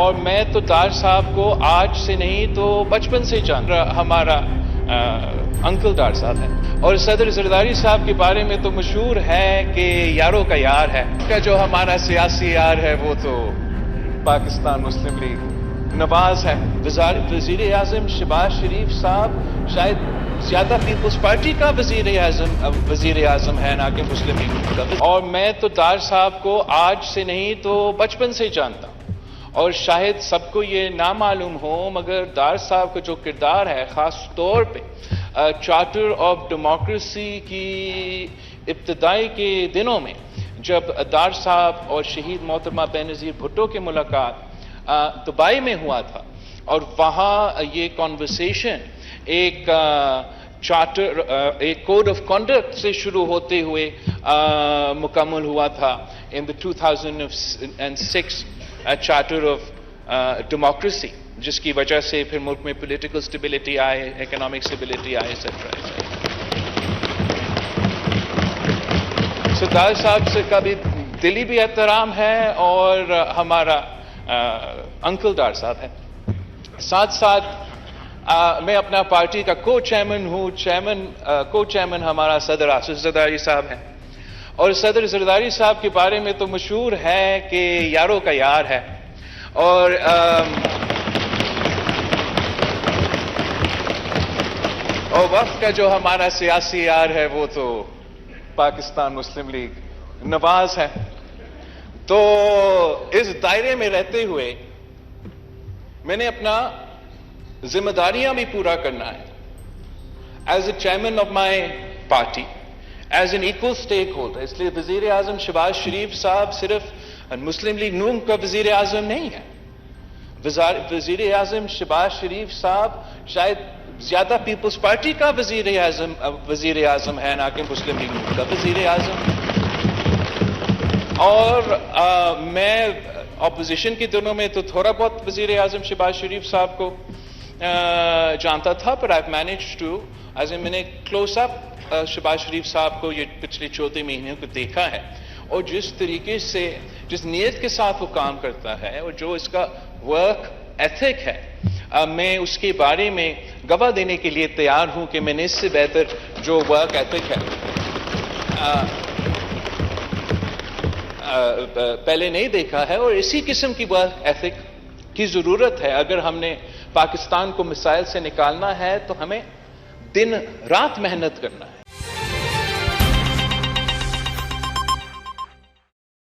اور میں تو دار صاحب کو آج سے نہیں تو بچپن سے جانتا ہمارا انکل دار صاحب ہے اور صدر زرداری صاحب کے بارے میں تو مشہور ہے کہ یاروں کا یار ہے کا جو ہمارا سیاسی یار ہے وہ تو پاکستان مسلم لیگ نواز ہے وزیر اعظم شہباز شریف صاحب شاید زیادہ پیپلز پارٹی کا وزیر اعظم ہے نہ کہ مسلم لیگ کا اور میں تو دار صاحب کو آج سے نہیں تو بچپن سے جانتا ہوں اور شاید سب کو یہ نہ معلوم ہو مگر دار صاحب کا جو کردار ہے خاص طور پہ چارٹر آف ڈیموکریسی کی ابتدائی کے دنوں میں جب دار صاحب اور شہید محترمہ بینظیر بھٹو کی ملاقات دبئی میں ہوا تھا اور وہاں یہ کانورسیشن ایک چارٹر ایک کوڈ آف کنڈکٹ سے شروع ہوتے ہوئے مکمل ہوا تھا ان دا 2006 چارٹر آف ڈیموکریسی جس کی وجہ سے پھر ملک میں پولیٹیکل سٹیبلٹی آئے اکنامک سٹیبلٹی آئے دار صاحب سے کا بھی دلی بھی احترام ہے اور ہمارا انکل دار صاحب ہے ساتھ ساتھ میں اپنا پارٹی کا کو چیئرمین ہوں کو چیئرمین ہمارا صدر آصف زرداری صاحب ہے اور صدر زرداری صاحب کے بارے میں تو مشہور ہے کہ یاروں کا یار ہے اور وقت کا جو ہمارا سیاسی یار ہے وہ تو پاکستان مسلم لیگ نواز ہے تو اس دائرے میں رہتے ہوئے میں نے اپنا ذمہ داریاں بھی پورا کرنا ہے as a chairman of my party as an equal stakeholder اس لیے وزیر اعظم شہباز شریف صاحب صرف مسلم لیگ نون کا وزیر اعظم نہیں ہے وزیر اعظم شہباز شریف صاحب شاید زیادہ پیپلز پارٹی کا وزیر اعظم ہے نہ کہ مسلم لیگ نون کا وزیر اعظم اور میں اپوزیشن کے دنوں میں تو تھوڑا بہت وزیر اعظم شہباز شریف صاحب کو جانتا تھا پر آئی مینیج ٹو میں نے کلوز اپ شہباز شریف صاحب کو یہ پچھلے 14 مہینوں کو دیکھا ہے اور جس طریقے سے جس نیت کے ساتھ وہ کام کرتا ہے اور جو اس کا ورک ایتھک ہے میں اس کے بارے میں گواہ دینے کے لیے تیار ہوں کہ میں نے اس سے بہتر جو ورک ایتھک ہے پہلے نہیں دیکھا ہے اور اسی قسم کی ورک ایتھک کی ضرورت ہے اگر ہم نے پاکستان کو مسائل سے نکالنا ہے تو ہمیں دن رات محنت کرنا ہے